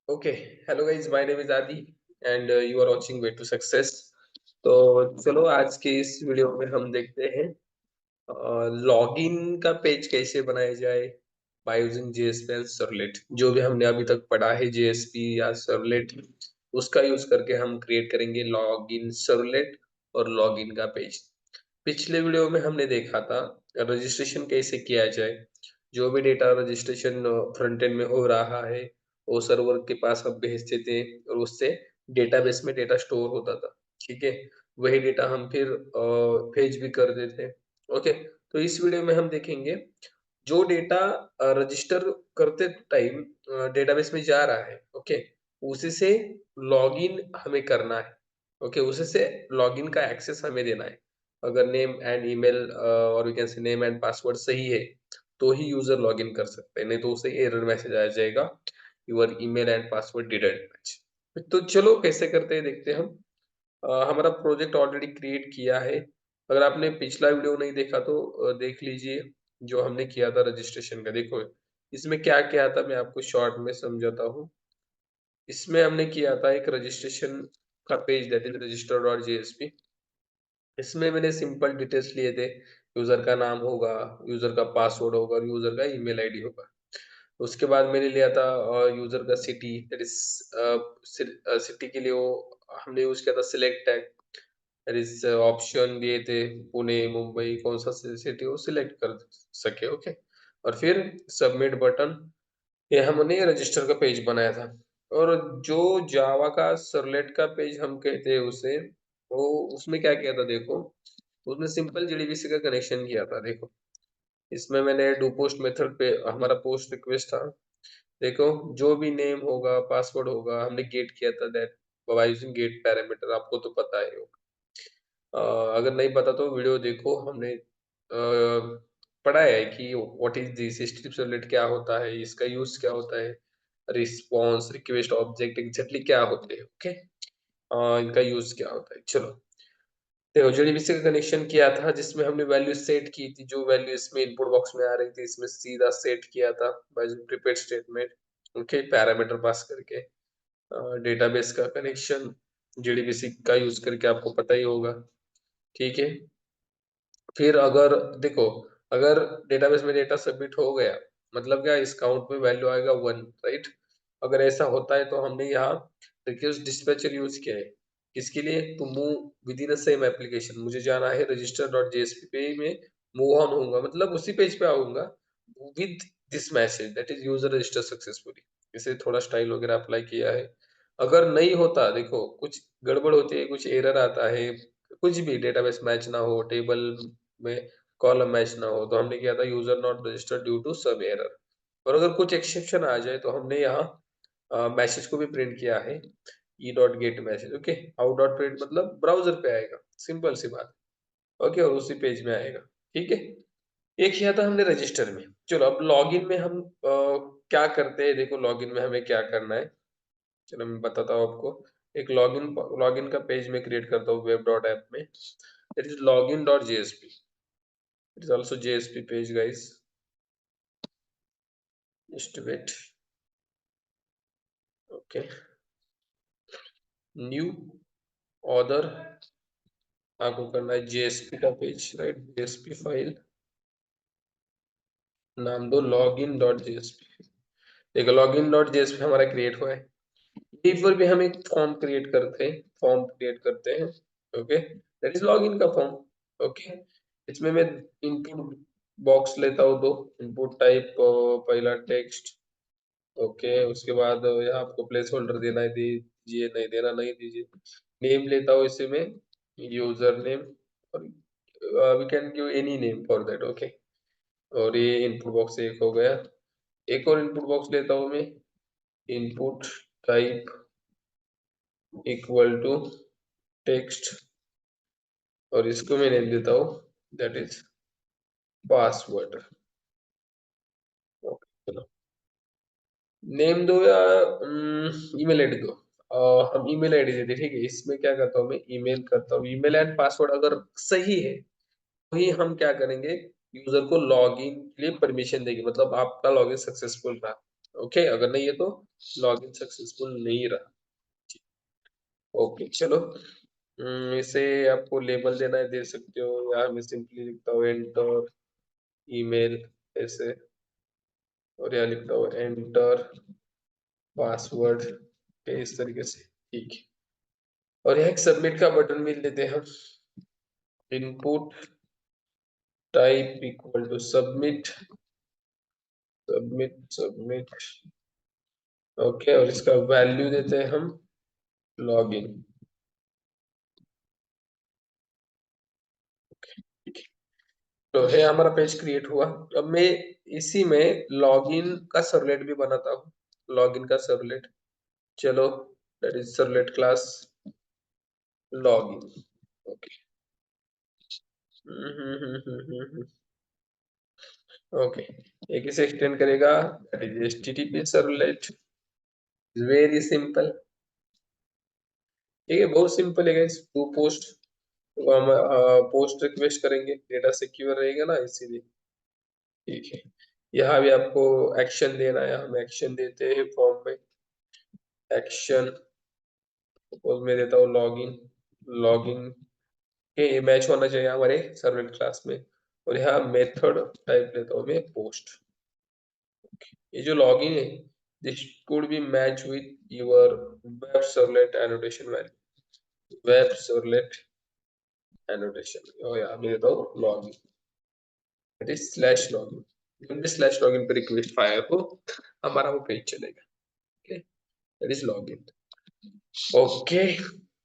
Okay, hello guys, my name is Aadi and you are watching way to success. तो चलो आज के इस वीडियो में हम देखते हैं लॉगिन का पेज कैसे बनाया जाए by using JSP and servlet. जो भी हमने अभी तक पढ़ा है जेएसपी या सर्वलेट, उसका यूज करके हम क्रिएट करेंगे लॉगिन सर्वलेट और लॉगिन का पेज। पिछले वीडियो में हमने देखा था रजिस्ट्रेशन कैसे किया जाए। जो भी डेटा रजिस्ट्रेशन फ्रंट एंड में हो रहा है वो सर्वर के पास हम भेजते थे और उससे डेटाबेस में डेटा स्टोर होता था। ठीक है, वही डेटा हम फिर भेज भी कर देते। ओके, तो इस वीडियो में हम देखेंगे जो डेटा रजिस्टर करते टाइम डेटाबेस में जा रहा है। ओके, उसी से लॉगिन हमें करना है। ओके, उसी से लॉगिन का एक्सेस हमें देना है। अगर नेम एंड ईमेल और we can say name and password सही है तो ही यूजर लॉगिन कर सकते हैं, नहीं तो उसे एरर मैसेज आ जाएगा, your email and password didn't match. तो चलो कैसे करते हैं देखते हैं हम। हमारा प्रोजेक्ट ऑलरेडी क्रिएट किया है। अगर आपने पिछला वीडियो नहीं देखा तो देख लीजिए, जो हमने किया था रजिस्ट्रेशन का। देखो इसमें क्या किया था, मैं आपको शॉर्ट में समझाता हूँ। इसमें हमने किया था एक रजिस्ट्रेशन का page, that is register dot JSP. इसमें मैंने सिंपल डिटेल्स लिए थे। यूजर का नाम होगा, यूजर का पासवर्ड होगा और यूजर का ईमेल आईडी होगा। उसके बाद मैंने लिया था यूजर का सिटी, दैट इज सिटी के लिए वो हमने यूज किया था select tag. That is option दिए थे पुणे मुंबई, कौन सा सिटी वो सिलेक्ट कर सके। ओके, और फिर सबमिट बटन। ये हमने रजिस्टर का पेज बनाया था। और जो जावा का सर्वलेट का पेज हम कहते हैं उसे, वो उसमें क्या किया था देखो, उसमें सिंपल जेडीबीसी का कनेक्शन किया था। देखो इसमें मैंने डू पोस्ट मेथड पे हमारा पोस्ट रिक्वेस्ट था। देखो जो भी नेम होगा पासवर्ड होगा हमने गेट किया था, that by using get parameter. आपको तो पता है वो। अगर नहीं पता तो वीडियो देखो, हमने पढ़ा है कि what is this strip servlet क्या होता है, इसका यूज क्या होता है, रिस्पॉन्स रिक्वेस्ट ऑब्जेक्ट एग्जैक्टली क्या होते हैं। ओके, इनका यूज क्या होता है। चलो देखो जेडीबीसी का कनेक्शन किया था जिसमें हमने वैल्यू सेट की थी। जो वैल्यू इसमें इनपुट बॉक्स में आ रही थी इसमें सीधा सेट किया था by prepaid statement. Okay, parameter pass करके डेटाबेस का कनेक्शन जेडीबीसी का यूज करके आपको पता ही होगा। ठीक है, फिर अगर देखो, अगर डेटाबेस में डेटा सबमिट हो गया मतलब क्या, इस काउंट में वैल्यू आएगा 1, राइट। अगर ऐसा होता है तो हमने यहाँ रिक्वेस्ट डिस्पैचर यूज किया है। किसके लिए, to move within the same application. मुझे जाना है रजिस्टर डॉट जेएसपी पे, में मूव ऑन होऊंगा मतलब उसी पेज पे आऊंगा with this message, that is user register successfully. इसे थोड़ा स्टाइल वगैरह अप्लाई किया है। अगर नहीं होता, देखो कुछ गड़बड़ होती है, कुछ एरर आता है, कुछ भी डेटाबेस मैच ना हो, टेबल में कॉलम मैच ना हो, तो हमने किया था user not registered due to सब एरर। और अगर कुछ एक्सेप्शन आ जाए तो हमने यहाँ मैसेज को भी प्रिंट किया है, E dot gate message. Okay, out dot print मतलब ब्राउजर पे आएगा, सिंपल सी बात। ओके, और उसी पेज में आएगा। ठीक है, ये किया था हमने रजिस्टर में। चलो अब लॉगिन में हम क्या करते हैं, देखो लॉगिन में हमें क्या करना है। चलो मैं बताता हूँ आपको। एक लॉगिन लॉगिन का पेज में क्रिएट करता हूँ वेब डॉट ऐप में। It is login dot JSP. It is also JSP page guys, just wait. Okay, new order, आपको करना है जेएसपी का पेज, राइट। जेएसपी फाइल नाम दो लॉगिन डॉट जेएसपी। देखो लॉगिन डॉट जेएसपी हमारा क्रिएट हुआ है। यहीं पर भी हम एक फॉर्म क्रिएट करते हैं। ओके, दैट इज लॉगिन का फॉर्म। ओके, इसमें मैं इनपुट बॉक्स लेता हूँ दो। इनपुट टाइप पहला टेक्स्ट। ओके, उसके बाद यहाँ आपको प्लेस होल्डर देना है, दीजिए, नहीं देना नहीं दीजिए। नेम लेता हूँ इसे मैं, यूजर नेम, और we can give any name for that. Okay, और ये इनपुट बॉक्स एक हो गया। एक और इनपुट बॉक्स लेता हूँ मैं, input type equal to text, और इसको मैं नेम देता हूँ दैट इज पासवर्ड। चलो नेम दो या ईमेल आईडी दो। हम ईमेल आईडी देते, ठीक है। इसमें क्या करता हूँ मैं, ईमेल करता हूँ। ईमेल एंड पासवर्ड अगर सही है तो ही हम क्या करेंगे, यूजर को लॉगिन के लिए परमिशन देंगे, मतलब आपका लॉगिन सक्सेसफुल रहा। ओके, अगर नहीं है तो लॉगिन सक्सेसफुल नहीं रहा। ओके चलो, इसे आपको लेबल देना है दे सकते हो, या मैं सिंपली लिखता हूँ एंटर ईमेल ऐसे, और यहाँ लिखता हूँ एंटर पासवर्ड के इस तरीके से, ठीक है। और यहाँ एक सबमिट का बटन भी देते हैं हम, input type equal to submit, submit submit. Okay, और इसका वैल्यू देते हैं हम लॉगिन। तो है हमारा पेज क्रिएट हुआ। अब मैं इसी में लॉगिन का सर्वलेट भी बनाता हूँ, लॉगिन का सर्वलेट। चलो, that is servlet class login. Okay, okay, एक इसे एक्सटेंड करेगा, that is HTTP servlet, very simple. ठीक है, बहुत सिंपल है गाइस। टू पोस्ट, तो हम पोस्ट रिक्वेस्ट करेंगे, डेटा सिक्योर रहेगा ना इसीलिए। ठीक है, यहाँ भी आपको एक्शन देना है, हम एक्शन देते हैं फॉर्म में। एक्शन सपोज मैं देता हूँ लॉगिन, लॉगिन के ये मैच होना चाहिए हमारे सर्वलेट क्लास में। और यहाँ मेथड टाइप लेता हूँ मैं पोस्ट। ये जो लॉगिन है, this could be match with your web servlet annotation value, web servlet annotation. और यहाँ मैं देता हूँ login, it is slash login. जब भी स्लैश लॉगिन पे रिक्वेस्ट फायर हो, हमारा वो पेज चलेगा। Okay, that is login. Okay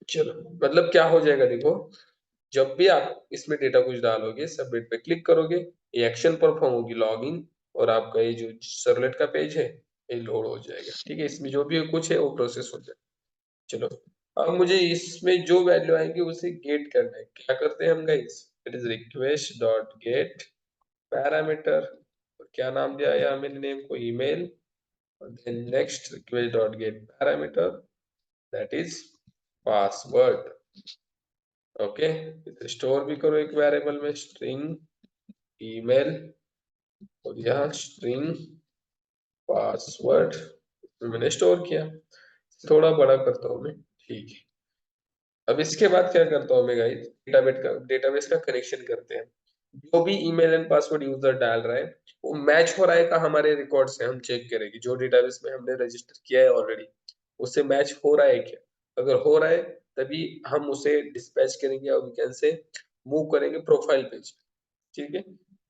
चलो, मतलब क्या हो जाएगा देखो, जब भी आप इसमें डेटा कुछ डालोगे, सबमिट पे क्लिक करोगे, ये एक्शन परफॉर्म होगी लॉगिन, और आपका ये जो सर्वलेट का पेज है ये लोड हो जाएगा। ठीक है, इसमें जो भी कुछ है वो प्रोसेस हो जाएगा। चलो, अब मुझे इसमें जो वैल्यू आएंगे उसे गेट करना है। क्या करते हैं हम guys, it is request dot get parameter, क्या नाम दिया है मैंने नेम को ईमेल, और then next request dot get parameter, that is password. Okay, store भी करो एक वेरिएबल में स्ट्रिंग ईमेल, और यहाँ स्ट्रिंग पासवर्ड मैंने स्टोर किया। थोड़ा बड़ा करता हूँ मैं, ठीक है। अब इसके बाद क्या करता हूँ मैं गाइस, डेटाबेस का कनेक्शन करते हैं। जो भी ईमेल एंड पासवर्ड यूजर डाल रहा है वो मैच हो रहा है का हमारे रिकॉर्ड से हम चेक करेंगे, जो डेटाबेस में हमने रजिस्टर किया है ऑलरेडी उससे मैच हो रहा है क्या। अगर हो रहा है तभी हम उसे डिस्पैच करेंगे और वीकेंड से मूव करेंगे प्रोफाइल पेज। ठीक है,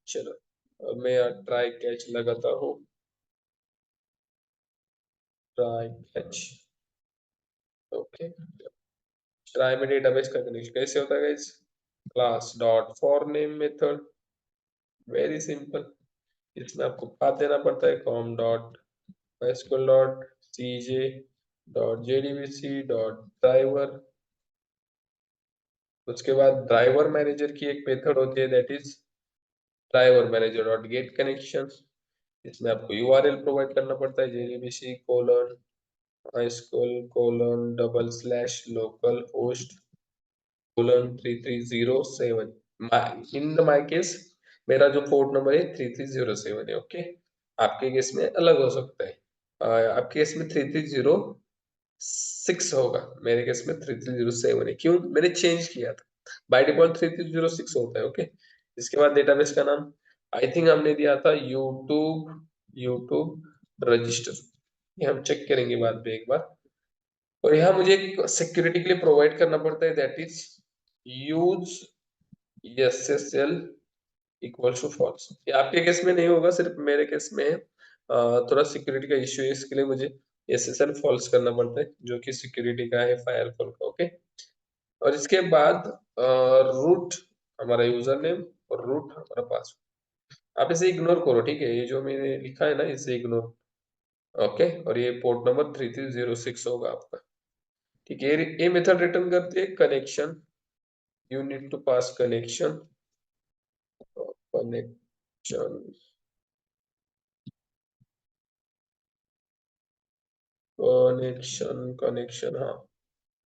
चलो, अब मैं ट्राई कैच लगाता हूँ, ट्राई कैच। ओके, ट्राई में डेटाबेस का कनेक्शन कैसे होता है guys, class dot for name method, very simple. इसमें आपको पाथ देना पड़ता है, कॉम डॉट एसक्यूएल डॉट सीजे डॉट जेडीबीसी डॉट ड्राइवर। उसके बाद ड्राइवर मैनेजर की एक मेथड होती है, that is driver manager dot get connection. इसमें आपको यूआरएल प्रोवाइड करना पड़ता है, JDBC colon SQL colon double slash local host colon 3307। In the my case मेरा जो पोर्ट नंबर है 3307 है। ओके, आपके केस में अलग हो सकता है, आपके केस में 3306 होगा, मेरे केस में 3307 है। क्यों, मैंने चेंज किया था, बाय डिफॉल्ट 3306 होता है। ओके, इसके बाद डेटाबेस का नाम आई थिंक हमने दिया था यूट्यूब, यूट्यूब रजिस्टर, ये हम चेक करेंगे बाद में एक बार। और यहाँ मुझे एक सिक्योरिटी के लिए प्रोवाइड करना पड़ता है, that is use SSL equal to false. ये आपके केस में नहीं होगा, सिर्फ मेरे केस में है। थोड़ा सिक्योरिटी का इश्यू है, इसके लिए मुझे एसएसएल फॉल्स करना पड़ता है, जो कि सिक्योरिटी का है फायरफॉल का। ओके, और इसके बाद रूट हमारा यूजर नेम और रूट हमारा पासवर्ड। आप इसे इग्नोर करो, ठीक है, ये जो मैंने लिखा है ना इसे इग्नोर। ओके, और ये पोर्ट नंबर 3306 होगा आपका। ठीक है, ये मेथड रिटर्न करती है connection, you need to pass connection connection, हाँ,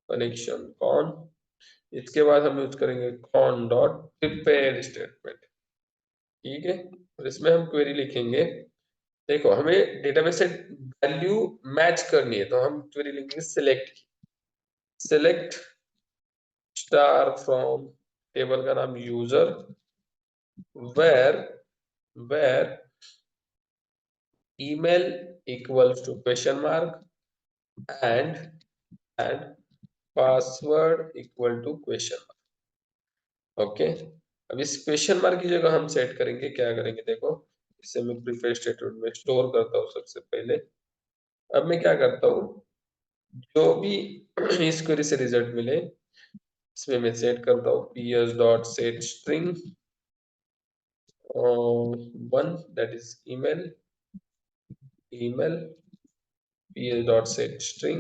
कनेक्शन कौन। इसके बाद हम यूज करेंगे कॉन डॉट प्रिपेयर स्टेटमेंट। ठीक है, और इसमें हम क्वेरी लिखेंगे। देखो, हमें डेटाबेस से वैल्यू मैच करनी है तो हम क्वेरी लिखेंगे सेलेक्ट स्टार फ्रॉम टेबल का नाम user where where email equals to question mark and and password equal to question mark. Okay, अब इस क्वेश्चन मार्क की जगह हम सेट करेंगे, क्या करेंगे देखो, इसे मैं प्रीफेस स्टेटमेंट में स्टोर करता हूँ सबसे पहले। अब मैं क्या करता हूँ, जो भी इस क्वेरी से रिजल्ट मिले इसमें मैं सेट करता हूँ ps dot set string one, that is email ps dot set string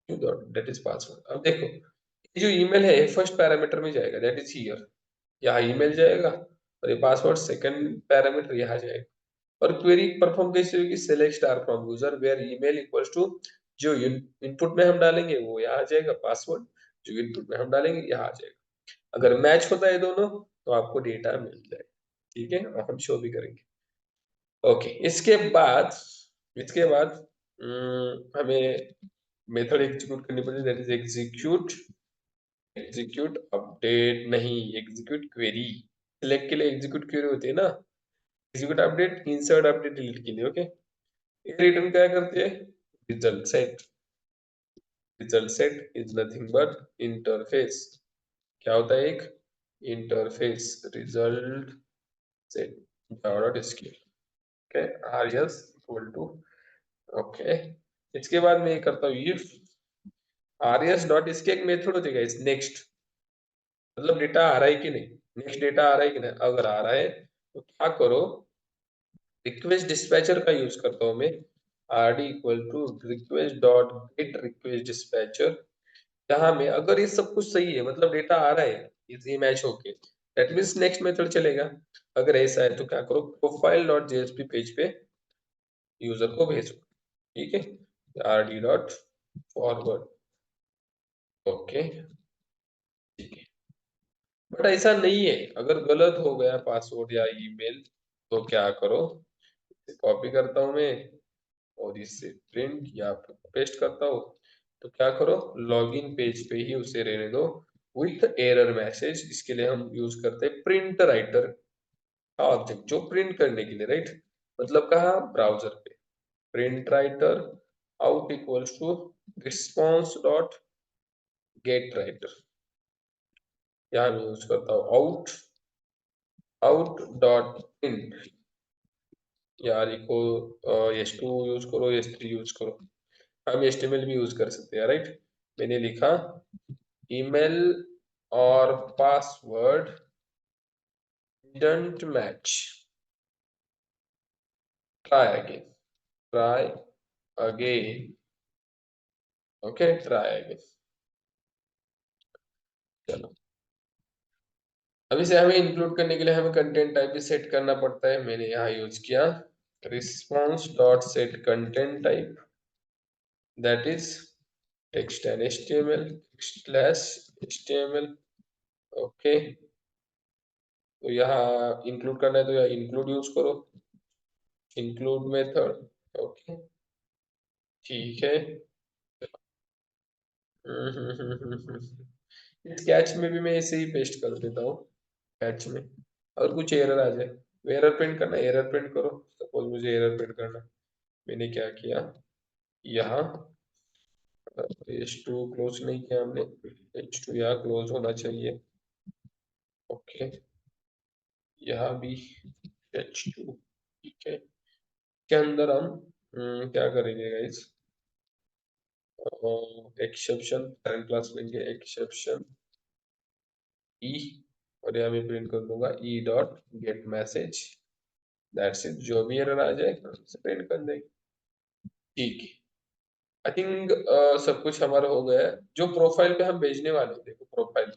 that is password. अब देखो ये जो ईमेल है फर्स्ट पैरामीटर में जाएगा, दैट इज हियर, यहाँ ईमेल जाएगा, और ये पासवर्ड सेकंड पैरामीटर यहाँ जाएगा। और क्वेरी परफॉर्म कैसे होगी, select star from user where email equals to, जो इनपुट में हम डालेंगे वो यहाँ आ जाएगा, पासवर्ड जो इनपुट में हम डालेंगे यहाँ आ जाएगा। अगर मैच होता है दोनों तो आपको डेटा मिल जाएगा, ठीक है, और हम शो भी करेंगे। ओके, इसके बाद हमें मेथड एग्जीक्यूट करनी पड़ेगी, दैट इज एग्जीक्यूट अपडेट नहीं, एग्जीक्यूट क्वेरी। सिलेक्ट के लिए एग्जीक्यूट क्वेरी होती है ना, execute update, insert update delete के लिए। ओके, ये रिटर्न क्या करती है, result set is nothing but interface. क्या होता है, एक interface result set java.sql। Okay, rs equal to, okay, इसके बाद मैं ये करता हूँ इफ rs डॉट, इसके एक मेथड होती है नेक्स्ट, मतलब डेटा आ रहा है कि नहीं, नेक्स्ट डेटा आ रहा है कि नहीं, अगर आ रहा है तो क्या करो, रिक्वेस्ट डिस्पैचर का यूज करता हूं मैं, rd equal to request dot get request dispatcher. यहाँ में अगर ये सब कुछ सही है, मतलब डेटा आ रहा है इजी मैच होके, दैट मींस नेक्स्ट मेथड चलेगा। अगर ऐसा है तो क्या करो, प्रोफाइल डॉट जेएसपी पेज पे यूजर को भेजो, ठीक है, rd डॉट फॉरवर्ड। ओके, ठीक है, बट ऐसा नहीं है, अगर गलत हो गया पासवर्ड या ईमेल तो क्या करो, कॉपी करता हूं मैं और इससे प्रिंट या पेस्ट करता हूँ, तो क्या करो, लॉगिन पेज पे ही उसे रहने दो विथ एरर मैसेज। इसके लिए हम यूज करते हैं प्रिंट राइटर का ऑब्जेक्ट, जो प्रिंट करने के लिए, राइट, मतलब कहा, ब्राउजर पे, print writer out equals to response dot gate writer. यहाँ मैं यूज करता हूँ आउट डॉट प्रिंट, यार इको s2 यूज करो, s3 यूज करो, हम HTML भी यूज कर सकते हैं, राइट। मैंने लिखा ईमेल और password don't match, try again, try again, okay, try again. चलो, अब इसे हमें इंक्लूड करने के लिए हमें कंटेंट टाइप भी सेट करना पड़ता है, मैंने यहाँ यूज किया response dot set content type, that is text and HTML slash HTML। Okay, तो यहाँ इंक्लूड करना है तो यहाँ इंक्लूड यूज करो, इंक्लूड मेथड। ओके, ठीक है। इस कैच में भी मैं ऐसे ही पेस्ट कर देता हूँ, कैच में अगर कुछ एरर आ जाए, एरर प्रिंट करना, एरर प्रिंट करो, सपोज मुझे एरर प्रिंट करना, मैंने क्या किया, यहाँ H2 क्लोज नहीं किया हमने, H2 यहाँ क्लोज होना चाहिए। ओके, यहाँ भी H2, ठीक है, के अंदर हम क्या करेंगे गाइस, एक्सेप्शन करंट क्लास लेंगे, एक्सेप्शन ई, और यहाँ मैं प्रिंट कर दूंगा E dot gate message, that's it, जो भी एरर आ जाए उसे प्रिंट कर देंगे, ठीक है। आई थिंक सब कुछ हमारा हो गया है। जो प्रोफाइल पे हम भेजने वाले हैं, देखो प्रोफाइल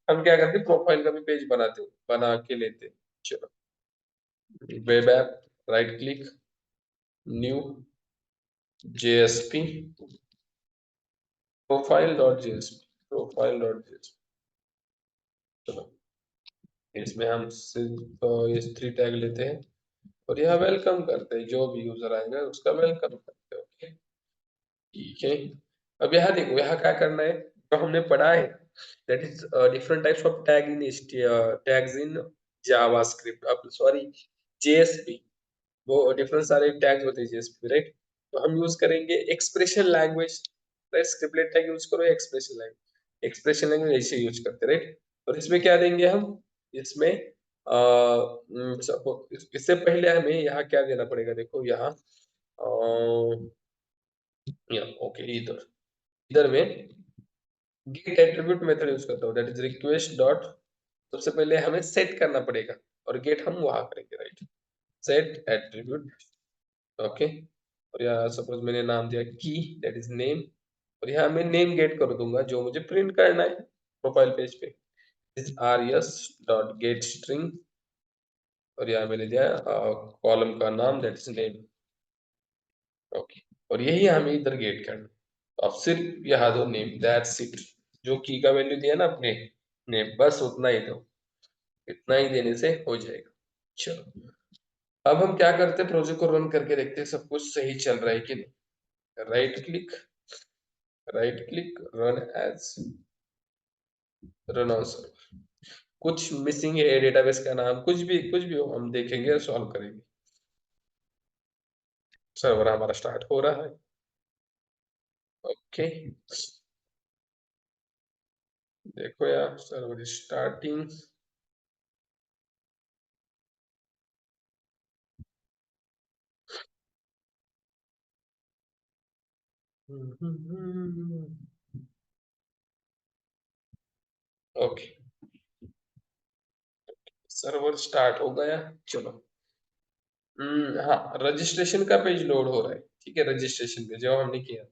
हम क्या करते हैं, प्रोफाइल का भी पेज बनाते हैं, बना के लेते हैं। चलो, web app, right click, new, JSP, profile dot JSP. चलो, इसमें हम सिर्फ S3 टैग लेते हैं, और यहाँ वेलकम करते हैं, जो भी यूजर आएगा उसका वेलकम करते हैं। ओके, ठीक है। अब यहाँ देखो, यहाँ क्या करना है, जो हमने पढ़ा है, that is different types of tags in JavaScript, अब सॉरी जेएसपी, वो डिफरेंट सारे टैग्स होते हैं जेएसपी, राइट। तो हम यूज करेंगे expression language, right. Scriptlet tag use करो, एक्सप्रेशन लैंग्वेज ऐसे यूज करते, राइट। और इसमें क्या देंगे हम, इसमें इससे पहले हमें यहाँ क्या देना पड़ेगा, देखो यहाँ ओके, इधर इधर में गेट एट्रीब्यूट मेथड यूज करता हूँ, दैट इज रिक्वेस्ट डॉट, सबसे पहले हमें सेट करना पड़ेगा, और गेट हम वहां करेंगे, राइट। Set attribute, okay. और यहाँ सपोज मैंने नाम दिया की, दैट इज नेम, और यहाँ मैं नेम गेट कर दूंगा जो मुझे प्रिंट करना है प्रोफाइल पेज पे, is R S dot gate string, और यहाँ मैंने दिया कॉलम का नाम, दैट इज नेम, ओके। और यही हमें इधर गेट करना, तो अब सिर्फ यहाँ दो नेम, दैट्स इट। जो की का वैल्यू दिया ना अपने, नेम, बस उतना ही दो, इतना ही देने से हो जाएगा। चलो, अब हम क्या करते हैं, प्रोजेक्ट को रन करके देखते हैं सब कुछ सही चल रहा है कि नहीं। Right click run as, run on server, कुछ मिसिंग है डेटाबेस का नाम, कुछ भी हो हम देखेंगे, सॉल्व करेंगे। सर्वर हमारा स्टार्ट हो रहा है, ओके। देखो यार, server starting, okay, server start हो गया। चलो, हाँ, रजिस्ट्रेशन का पेज लोड हो रहा है, ठीक है। रजिस्ट्रेशन पे जो हमने किया,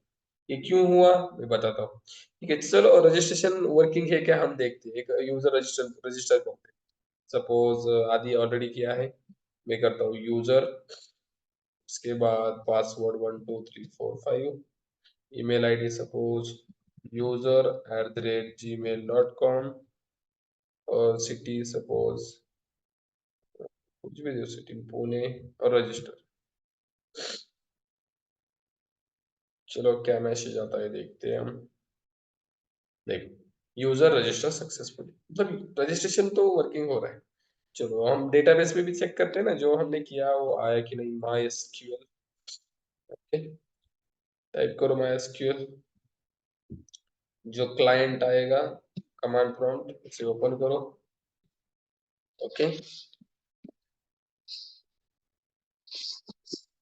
ये क्यों हुआ मैं बताता हूँ, ठीक है। चलो, रजिस्ट्रेशन वर्किंग है क्या हम देखते हैं, एक यूजर रजिस्टर रजिस्टर करते हैं। सपोज आदि ऑलरेडी किया है, मैं करता हूँ यूजर, उसके बाद password 12345, email ID suppose user@gmail.com, और सिटी सपोज कुछ भी दो, सिटी पुणे, और रजिस्टर। चलो, क्या मैसेज आता है देखते हैं हम। देखो, यूजर रजिस्टर सक्सेसफुली, मतलब रजिस्ट्रेशन तो वर्किंग हो रहा है। चलो, हम डेटाबेस में भी चेक करते हैं ना, जो हमने किया वो आया कि नहीं, माई एसक्यूएल, टाइप करो माई एसक्यूएल, जो क्लाइंट आएगा कमांड प्रॉम्प्ट उसे ओपन करो, ओके।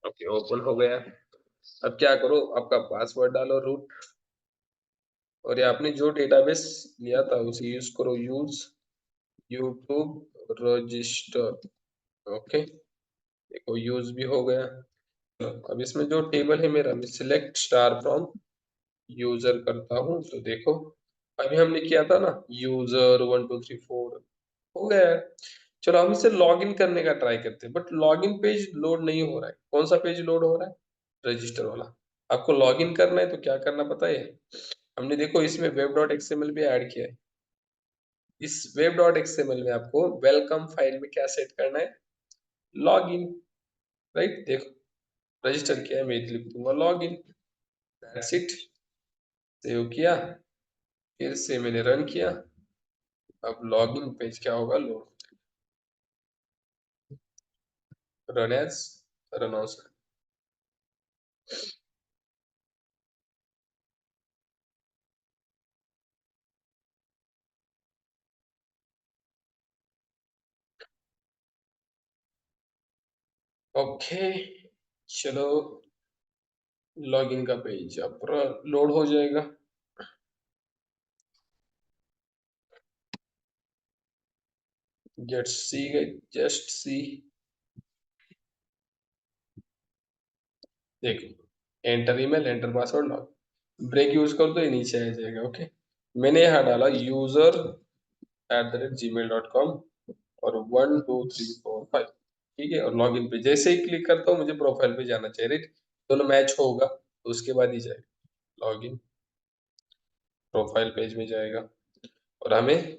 ओके, ओपन हो गया। अब क्या करो, आपका पासवर्ड डालो रूट, और ये आपने जो डेटाबेस लिया था उसे यूज करो, यूज यूट्यूब रजिस्टर, ओके। देखो, यूज भी हो गया। अब इसमें जो टेबल है मेरा, मैं सिलेक्ट स्टार फ्रॉम यूजर करता हूँ, तो देखो अभी हमने किया था ना, यूजर 1 2 3 4, हो गया है। चलो, हम इसे लॉग इन करने का ट्राई करते हैं, but log in page load नहीं हो रहा है। कौन सा पेज लोड हो रहा है, रजिस्टर वाला। आपको लॉग इन करना है तो क्या करना पता है, हमने देखो इसमें वेब डॉट एक्सएमएल भी ऐड किया है। इस वेब डॉट एक्सएमएल में आपको वेलकम फाइल में क्या सेट करना है, लॉग इन, राइट। देखो, रजिस्टर किया है, मैं लिख दूंगा log in, that's it. Save किया, फिर से मैंने रन किया, अब लॉग इन पेज क्या होगा, load, run as, run on. Okay, चलो, लॉगिन का पेज अब पूरा लोड हो जाएगा। जस्ट सी गई, जस्ट सी, देखो, enter email, enter password, log, break use कर दो, ये नीचे आ जाएगा, ओके। मैंने यहाँ डाला user@gmail.com, और 1 2 3 4 5, ठीक है। और लॉगिन पे जैसे ही क्लिक करता हूँ मुझे प्रोफाइल पे जाना चाहिए, राइट। दोनों मैच होगा तो उसके बाद ही जाएगा, लॉगिन, प्रोफाइल पेज में जाएगा, और हमें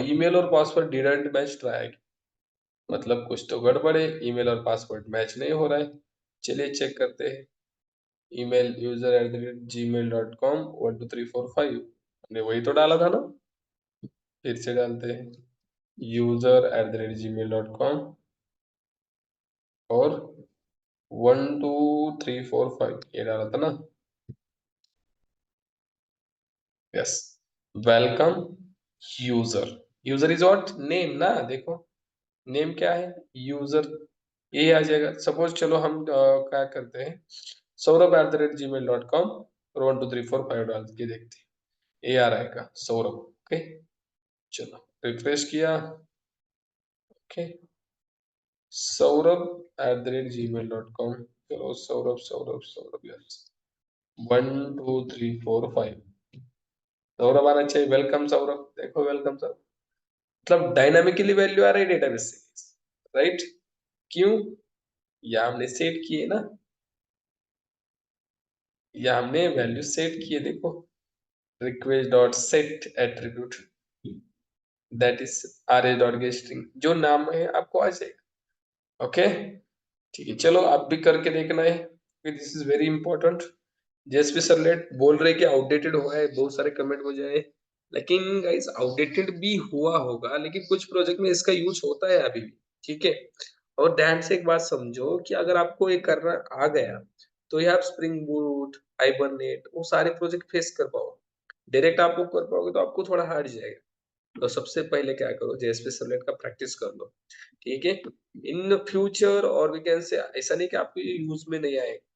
ईमेल और पासवर्ड डिडंट मैच ट्राई, मतलब कुछ तो गड़बड़ है, ईमेल और पासवर्ड मैच नहीं हो रहा है। चलिए चेक करते हैं। ईमेल user@gmail.com 12345, हमने वही तो डाला था ना। फिर से डालते हैं user@gmail.com और 12345 ये डाला था ना। Yes, welcome user. User is what, name ना, देखो नेम क्या है, यूजर, ये आ जाएगा। सपोज चलो हम क्या करते हैं, saurabh@gmail.com और 12345 डाल के देखते हैं ये आ रहेगा सौरभ। ओके, चलो रिफ्रेश किया। ओके, saurabh@gmail.com, चलो सौरभ सौरभ सौरभ, यस 12345 सौरभ आना चाहिए। वेलकम सौरभ, देखो वेलकम सौरभ, मतलब डायनामिकली वैल्यू आ रही है डेटाबेस से, राइट। क्यों, या हमने सेट किए ना, या हमने वैल्यू सेट किए, देखो request dot set attribute that is array dot gate string, जो नाम है आपको आ जाएगा। ओके, ठीक है, चलो आप भी करके देखना है, this is very important. JSP servlet बोल रहे कि आउटडेटेड हुआ है, बहुत सारे कमेंट हो जाए, लेकिन गाइस आउटडेटेड भी हुआ होगा, लेकिन कुछ प्रोजेक्ट में इसका यूज होता है अभी भी, ठीक है। और ध्यान से एक बात समझो कि अगर आपको ये करना आ गया, तो ये आप स्प्रिंग बूट, हाइबरनेट, वो सारे प्रोजेक्ट फेस कर पाओगे। डायरेक्ट आपको कर पाओगे तो आपको थोड़ा हार्ड जाएगा। तो सबसे पहले क्या करो, जेएसपी सर्वलेट का प्रैक्टिस कर लो, ठीक है। इन फ्यूचर और वी कैन से, ऐसा नहीं कि आपको ये यूज में नहीं आएगा,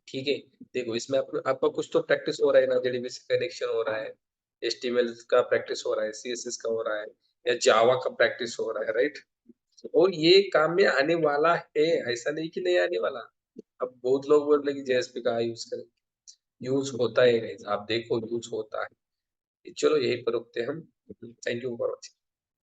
ठीक है। देखो इसमें आपका कुछ तो प्रैक्टिस हो रहा है ना, जेडीबीसी कनेक्शन हो रहा है, एचटीएमएल का प्रैक्टिस हो रहा है, सीएसएस का हो रहा है, या जावा का प्रैक्टिस हो रहा है, राइट। और ये काम में आने वाला है, ऐसा नहीं कि नहीं आने वाला। अब बहुत लोग बोल रहे कि जेएसपी का यूज करें, यूज होता है guys, आप देखो यूज होता है। चलो यही पर रुकते हैं हम। Thank you for watching.